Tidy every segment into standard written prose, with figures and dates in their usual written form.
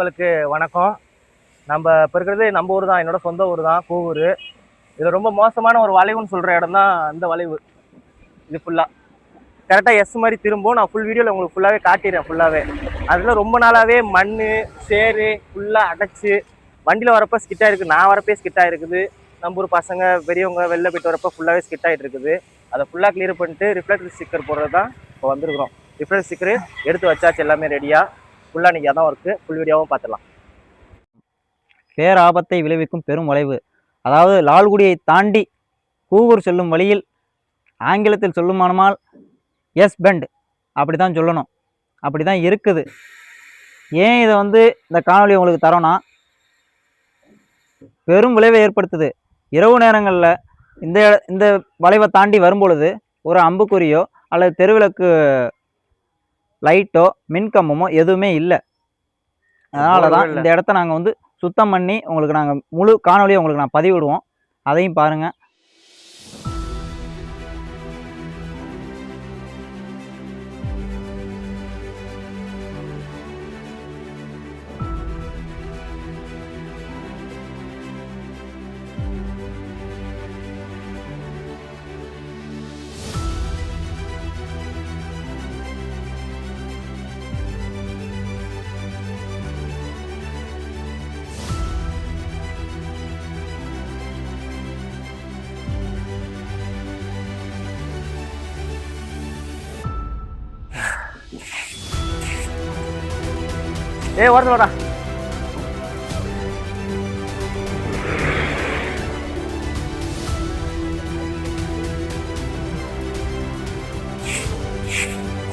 உறவுகளுக்கு வணக்கம். நம்ம இப்போ இருக்கிறது நம்ம ஊர் தான், என்னோட சொந்த ஊர் தான் கூவூர். இது ரொம்ப மோசமான ஒரு வளைவுன்னு சொல்கிற இடம் தான் இந்த வளைவு. இது ஃபுல்லாக கரெக்டாக எஸ் மாதிரி திரும்பவும் நான் ஃபுல் வீடியோவில் உங்களுக்கு ஃபுல்லாகவே காட்டிடுறேன். ஃபுல்லாகவே அதில் ரொம்ப நாளாகவே மண் சேறு ஃபுல்லாக அடைச்சி வண்டியில் வரப்போ ஸ்கிட்டாக இருக்குது. நான் வரப்பே ஸ்கிட்டாக இருக்குது. நம்ம ஊர் பசங்க பெரியவங்க வெளில போய்ட்டு வரப்போ ஃபுல்லாகவே ஸ்கிட் ஆகிட்டு இருக்குது. அதை ஃபுல்லாக கிளியர் பண்ணிட்டு ரிஃப்ளெக்டர் ஸ்டிக்கர் போடுறது தான் இப்போ வந்துருக்குறோம். ரிஃப்ளெக்டர் ஸ்டிக்கரு எடுத்து வச்சாச்சு, எல்லாமே ரெடியாக. ஃபுல்லாக நீங்கள் அதான் ஒர்க்கு. ஃபுல் வீடியோவும் பார்த்துடலாம். பேராபத்தை விளைவிக்கும் பெரும் வளைவு, அதாவது லால்குடியை தாண்டி கூவூர் செல்லும் வழியில் ஆங்கிலத்தில் சொல்லுமானால் எஸ் பெண்ட் அப்படி தான் சொல்லணும். அப்படி தான் இருக்குது. ஏன் இதை இந்த காணொலி உங்களுக்கு தரோன்னா, பெரும் விளைவை ஏற்படுத்துது. இரவு நேரங்களில் இந்த வளைவை தாண்டி வரும்பொழுது ஒரு அம்புக்குறியோ அல்லது தெருவிளக்கு லைட்டோ மின்கம்பமோ எதுவுமே இல்லை. அதனால தான் இந்த இடத்த நாங்கள் சுத்தம் பண்ணி உங்களுக்கு நாங்கள் முழு காணொலியை உங்களுக்கு நான் பதிவிடுவோம். அதையும் பாருங்கள். ஓரத்தில் வரா.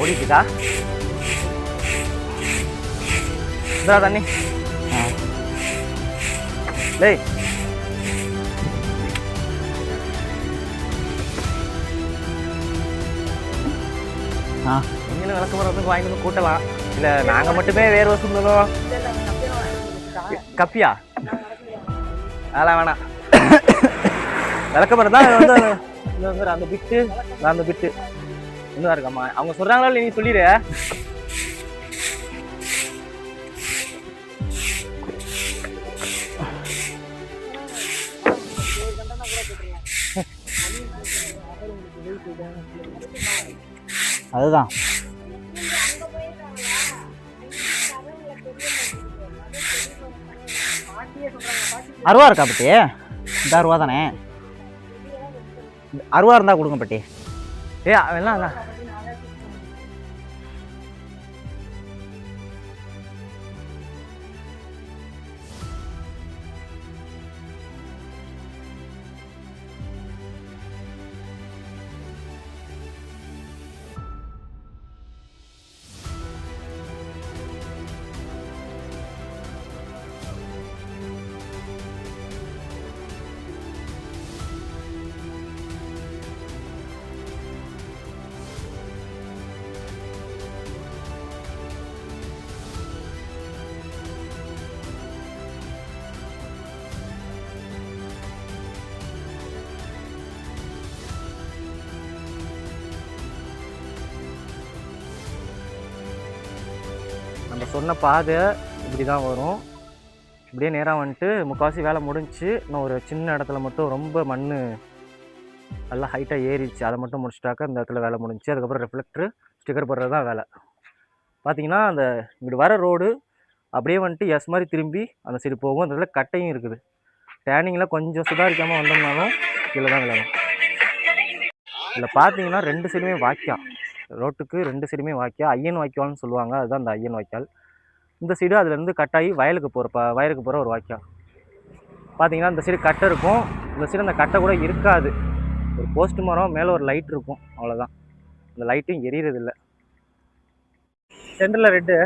ஓடிக்குதா தண்ணி? டேய் நீங்களும் விளக்கமரம் வாங்கிட்டு வந்து கூட்டலாம். இல்லை நாங்கள் மட்டுமே வேறு வருஷம் சொல்லுவோம். கப்பியா? அதெல்லாம் வேணாம். விளக்கமரம் தான் அந்த பிட்டு இன்னும் இருக்காம்மா. அவங்க சொல்கிறாங்களா இல்லை நீ சொல்லிடு. அதுதான் அருவா இருக்கா பட்டி? இந்த அருவா தானே? அருவா இருந்தா கொடுங்க பட்டி. அதெல்லாம் நம்ம சொன்ன பாதை இப்படி தான் வரும். இப்படியே நேராக வந்துட்டு முக்கால்வாசி வேலை முடிஞ்சு. இன்னும் ஒரு சின்ன இடத்துல மட்டும் ரொம்ப மண் நல்லா ஹைட்டாக ஏறிடுச்சு. அதை மட்டும் முடிச்சுட்டாக்க இந்த இடத்துல வேலை முடிஞ்சு. அதுக்கப்புறம் ரிஃப்ளெக்டரு ஸ்டிக்கர் போடுறது தான் வேலை. பார்த்தீங்கன்னா அந்த இங்கிட்டு வர ரோடு அப்படியே வந்துட்டு எஸ் மாதிரி திரும்பி அந்த சைடு போகும். அந்த இடத்துல கட்டையும் இருக்குது. டேனிங்கில் கொஞ்சம் சுதாரிக்காமல் வந்தோம்னாலும் கீழே தான் விளையாடும். இதில் பார்த்தீங்கன்னா 2 சைடுமே வாய்க்கால். ரோட்டுக்கு 2 சைடுமே வாய்க்கால். ஐயன் வாய்க்கால்னு சொல்லுவாங்க. அதுதான் அந்த ஐயன் வாய்க்கால். இந்த சைடு அதுலேருந்து கட்டாகி வயலுக்கு போகிற ஒரு வாய்க்கால். பார்த்தீங்கன்னா இந்த சைடு கட்டை இருக்கும். இந்த சைடு அந்த கட்டை கூட இருக்காது. ஒரு போஸ்ட் மரம் மேலே ஒரு லைட் இருக்கும், அவ்வளோதான். அந்த லைட்டும் எரியறதில்லை. சென்டரில் ரெட்டு,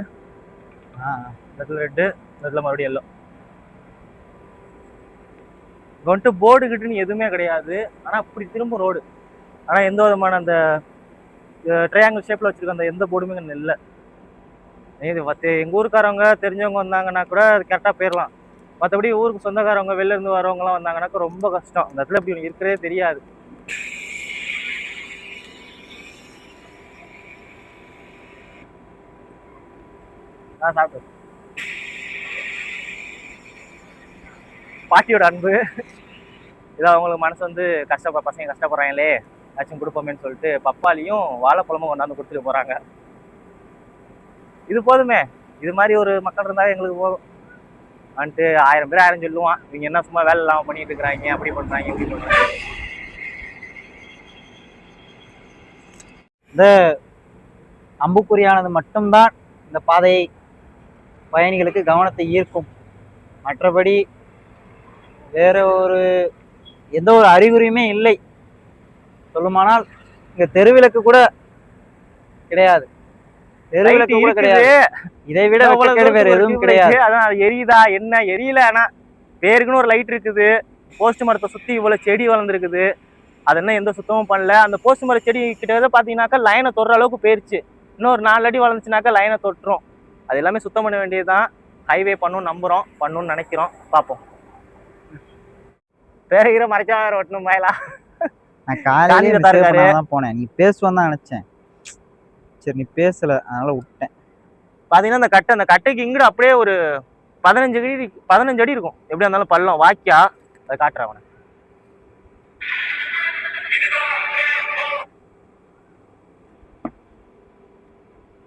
இடத்துல ரெட்டு, இடத்துல மறுபடியும் எல்லோ. இங்கே வந்துட்டு போர்டு கிட்டுன்னு எதுவுமே கிடையாது. ஆனால் அப்படி திரும்ப ரோடு. ஆனால் எந்த விதமான அந்த ட்ரையாங்கிள் ஷேப்பில் வச்சுருக்க அந்த எந்த போர்டுமே இங்கே இல்லை. இது எங்கள் ஊருக்காரவங்க தெரிஞ்சவங்க வந்தாங்கன்னா கூட அது கரெக்டாக போயிடலாம். மற்றபடி ஊருக்கு சொந்தக்காரவங்க வெளில இருந்து வரவங்கலாம் வந்தாங்கன்னாக்கா ரொம்ப கஷ்டம். அந்த இடத்துல இப்படி இருக்கிறதே தெரியாது. சாப்பிட்டு பாட்டியோட அன்பு. இதை அவங்களுக்கு மனசு வந்து பசங்க கஷ்டப்படுறாங்களே ஏதாச்சும் கொடுப்போமேன்னு சொல்லிட்டு பப்பாளியும் வாழைப்பழமும் கொண்டாந்து கொடுத்துட்டு போகிறாங்க. இது போதுமே, இது மாதிரி ஒரு மக்கள் இருந்தால் எங்களுக்கு போதும். வந்துட்டு 1000 பேர் 1000 சொல்லுவான், இவங்க என்ன சும்மா வேலை இல்லாமல் பண்ணிட்டு இருக்கிறாங்க, அப்படி பண்ணுறாங்க இப்படி பண்ணுறாங்க. இந்த அம்புக்குறியானது மட்டும்தான் இந்த பாதையை பயணிகளுக்கு கவனத்தை ஈர்க்கும். மற்றபடி வேற எந்த ஒரு அறிகுறியுமே இல்லை. சொல்லுமானால் இங்க தெருவிளக்கு கூட கிடையாது. தெருவிளக்கு கூட கிடையாது. இதை விட வேற எதுவும் கிடையாது. அதான் எரியுதா என்ன எரியல. ஆனா பேருக்குன்னு ஒரு லைட் இருக்குது. போஸ்ட் மரத்தை சுத்தி இவ்வளவு செடி வளர்ந்துருக்குது. அது என்ன எந்த சுத்தமும் பண்ணல. அந்த போஸ்ட் மர செடி கிட்ட பாத்தீங்கன்னாக்கா லைனை தொடுற அளவுக்கு போயிருச்சு. இன்னொரு 4 அடி வளர்ந்துச்சுனாக்கா லைனை தொட்டுரும். அது எல்லாமே சுத்தம் பண்ண வேண்டியதுதான். ஹைவே பண்ணணும் நம்புறோம், பண்ணணும்னு நினைக்கிறோம், பார்ப்போம். பேருகிற மறைச்சா வேற ஒட்டணும் பாயலா. நான் காலையில போனேன், நீ பேசுவான்னு தான் நினைச்சேன். சரி நீ பேசல, அதனால விட்டேன். பாத்தீங்கன்னா அந்த கட்டைக்கு இங்கிட்ட அப்படியே ஒரு 15 அடி இருக்கும். எப்படியா இருந்தாலும் பள்ளம் வாக்கியா. அதை காட்டுறேன் அவனை.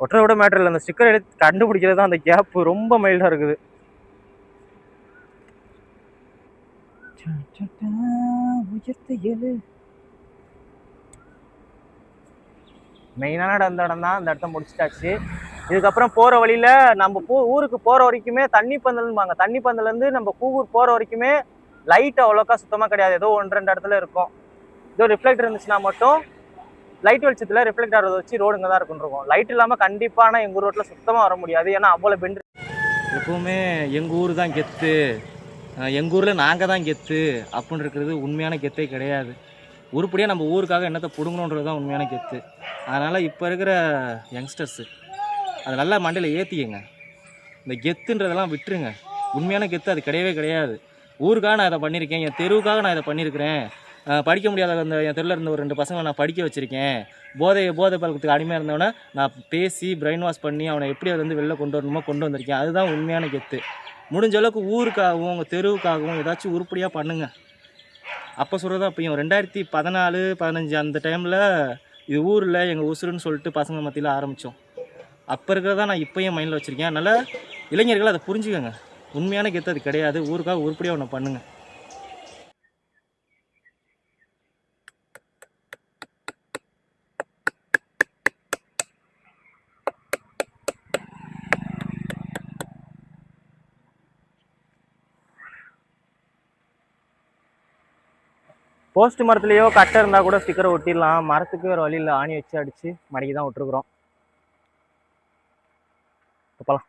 ஒற்றை விட மேட்டர் இல்லை, அந்த ஸ்டிக்கர் எடுத்து கண்டுபிடிக்கிறது தான். அந்த கேப் ரொம்ப மைல்டா இருக்குது. மெயினான அந்த இடம் தான். அந்த இடத்த முடிச்சிட்டாச்சு. இதுக்கப்புறம் போற வழியில நம்ம ஊருக்கு போற வரைக்குமே தண்ணி பந்தல்பாங்க. தண்ணி பந்தல்ல இருந்து நம்ம கூவூர் போற வரைக்குமே லைட் அவ்வளோக்கா சுத்தமா கிடையாது. ஏதோ 1-2 இடத்துல இருக்கும். ஏதோ ரிஃப்ளெக்டர் இருந்துச்சுன்னா மட்டும் லைட் வெளிச்சத்துல ரிஃப்ளெக்ட் ஆகிறத வச்சு ரோடுங்க தான் இருக்கும். லைட் இல்லாம கண்டிப்பான எங்க ஊர் ரோட்ல சுத்தமா வர முடியாது. ஏன்னா அவ்வளவு பெண்டு. எப்பவுமே எங்க ஊர் தான் கெத்து, எங்க ஊர்ல நாங்க தான் கெத்து அப்படின்னு இருக்கிறது உண்மையான கெத்தே கிடையாது. உருப்படியாக நம்ம ஊருக்காக என்னத்தை பிடுங்கணுன்றது தான் உண்மையான கெத்து. அதனால் இப்போ இருக்கிற யங்ஸ்டர்ஸு அதை நல்லா மண்டையில் ஏற்றிக்கங்க. இந்த கெத்துன்றதெல்லாம் விட்டுருங்க. உண்மையான கெத்து அது கிடையவே கிடையாது. ஊருக்காக நான் இதை பண்ணியிருக்கேன், என் தெருவுக்காக நான் இதை பண்ணியிருக்கிறேன், படிக்க முடியாத அந்த என் தெருவில் இருந்த ஒரு 2 பசங்களை நான் படிக்க வச்சுருக்கேன், போதை பழக்கத்துக்கு அடிமையாக இருந்தவனை நான் பேசி பிரெயின் வாஷ் பண்ணி அவனை எப்படி அதை வந்து வெளில கொண்டு வரணுமோ கொண்டு வந்திருக்கேன். அதுதான் உண்மையான கெத்து. முடிஞ்ச அளவுக்கு ஊருக்காகவும் உங்கள் தெருவுக்காகவும் ஏதாச்சும் உருப்படியாக பண்ணுங்கள். அப்போ சொல்கிறதா அப்பயும் 2014-15 அந்த டைமில் இது ஊரில் எங்கள் உசுருன்னு சொல்லிட்டு பசங்க மத்தியில் ஆரம்பித்தோம். அப்போ இருக்கிறதா நான் இப்போயும் மைண்டில் வச்சுருக்கேன். அதனால் இளைஞர்கள் அதை புரிஞ்சுக்கோங்க. உண்மையான கெத்து அது கிடையாது. ஊருக்காக உருப்படியாக ஒன்று பண்ணுங்கள். போஸ்ட் மரத்துலேயோ கட்டை இருந்தால் கூட ஸ்டிக்கரை ஒட்டிடலாம். மரத்துக்கு வேறு வழியில் ஆணி வச்சு அடித்து மடக்கி தான் விட்டுருக்குறோம். போகலாம்.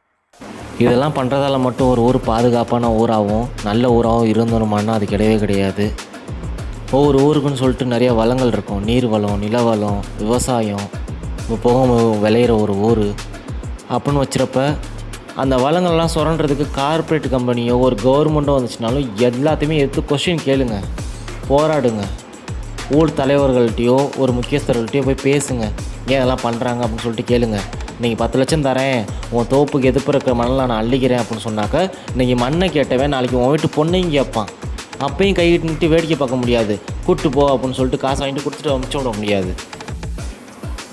இதெல்லாம் பண்ணுறதால மட்டும் ஒரு ஊர் பாதுகாப்பான ஊராகவும் நல்ல ஊராகவும் இருந்தணுமான்னா அது கிடையவே கிடையாது. ஒவ்வொரு ஊருக்குன்னு சொல்லிட்டு நிறைய வளங்கள் இருக்கும். நீர் வளம், நில வளம், விவசாயம், போக விளையிற ஒரு ஊர் அப்படின்னு வச்சுருப்ப அந்த வளங்கள்லாம் சுரண்டுறதுக்கு கார்ப்பரேட் கம்பெனியோ ஒரு கவர்மெண்ட்டோ வந்துச்சுனாலும் எல்லாத்தையுமே எடுத்து கொஸ்டின் கேளுங்க, போராடுங்க. ஊர் தலைவர்கள்ட்டையோ ஒரு முக்கியஸ்தர்கள்ட்டையோ போய் பேசுங்க. ஏன் இதெல்லாம் பண்ணுறாங்க அப்படின்னு சொல்லிட்டு கேளுங்க. நீங்கள் 10 லட்சம் தரேன், உன் தோப்புக்கு எதிர்ப்பு இருக்கிற மண்ணை நான் அள்ளிக்கிறேன் அப்படின்னு சொன்னாக்க இன்றைக்கி மண்ணை கேட்டவன் நாளைக்கு உன் வீட்டு பொண்ணையும் கேட்பான். அப்பையும் கையிட்டு நிட்டு வேடிக்கை பார்க்க முடியாது. கூப்பிட்டு போ அப்படின்னு சொல்லிட்டு காசு வாங்கிட்டு கொடுத்துட்டு அமுச்சு விட முடியாது.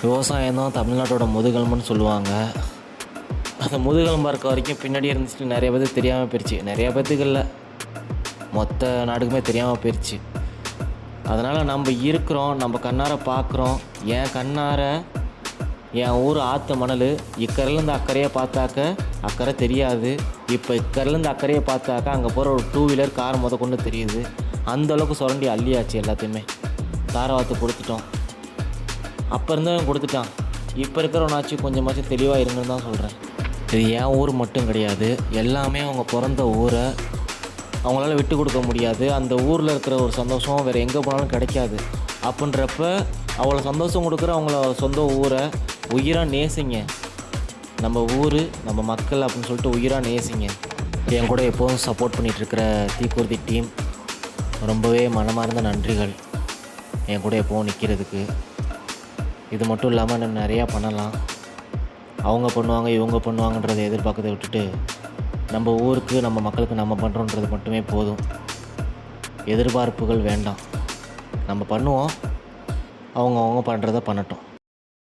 விவசாயம் தான் தமிழ்நாட்டோட முதுகெலும்புன்னு சொல்லுவாங்க. அந்த முதுகெலும்பு இருக்க வரைக்கும் பின்னாடி இருந்துச்சுட்டு நிறைய பேருக்கு தெரியாமல் போயிடுச்சு. நிறைய பேர்த்துக்கு இல்லை, மொத்த நாடுக்குமே தெரியாமல் போயிடுச்சு. அதனால் நம்ம இருக்கிறோம், நம்ம கண்ணார பார்க்குறோம். என் கண்ணார என் ஊர் ஆற்று மணல் இக்கரையிலேருந்து அக்கறையை பார்த்தாக்க அக்கறை தெரியாது. இப்போ இக்கரையிலேருந்து அக்கறையை பார்த்தாக்க அங்கே போகிற ஒரு 2 வீலர் கார் கொண்டு தெரியுது. அந்தளவுக்கு சுரண்டி அள்ளியாச்சு எல்லாத்தையுமே. தாரவாத்து கொடுத்துட்டோம். அப்போ இருந்தவன் கொடுத்துட்டான். இப்போ இருக்கிறவனாச்சும் கொஞ்சமாச்சும் தெளிவாக இருங்கன்னு தான் சொல்கிறேன். இது என் ஊர் மட்டும் கிடையாது. எல்லாமே அவங்க பிறந்த ஊரை அவங்களால விட்டு கொடுக்க முடியாது. அந்த ஊரில் இருக்கிற ஒரு சந்தோஷம் வேறு எங்கே போனாலும் கிடைக்காது. அப்படின்றப்ப அவ்வளோ சந்தோஷம் கொடுக்குற அவங்கள சொந்த ஊரை உயிராக நேசிங்க. நம்ம ஊர் நம்ம மக்கள் அப்படின்னு சொல்லிட்டு உயிராக நேசிங்க. என் கூட எப்போதும் சப்போர்ட் பண்ணிகிட்ருக்கிற தீக்குருதி டீம் ரொம்பவே மனமார்ந்த நன்றிகள். என் கூட எப்போவும் நிற்கிறதுக்கு. இது மட்டும் இல்லாமல் இன்னும் நிறையா பண்ணலாம். அவங்க பண்ணுவாங்க இவங்க பண்ணுவாங்கன்றதை எதிர்பார்க்கறதை விட்டுட்டு நம்ம ஊருக்கு நம்ம மக்களுக்கு நம்ம பண்ணுறோன்றது மட்டுமே போதும். எதிர்பார்ப்புகள் வேண்டாம். நம்ம பண்ணுவோம், அவங்க பண்ணுறத பண்ணட்டும்.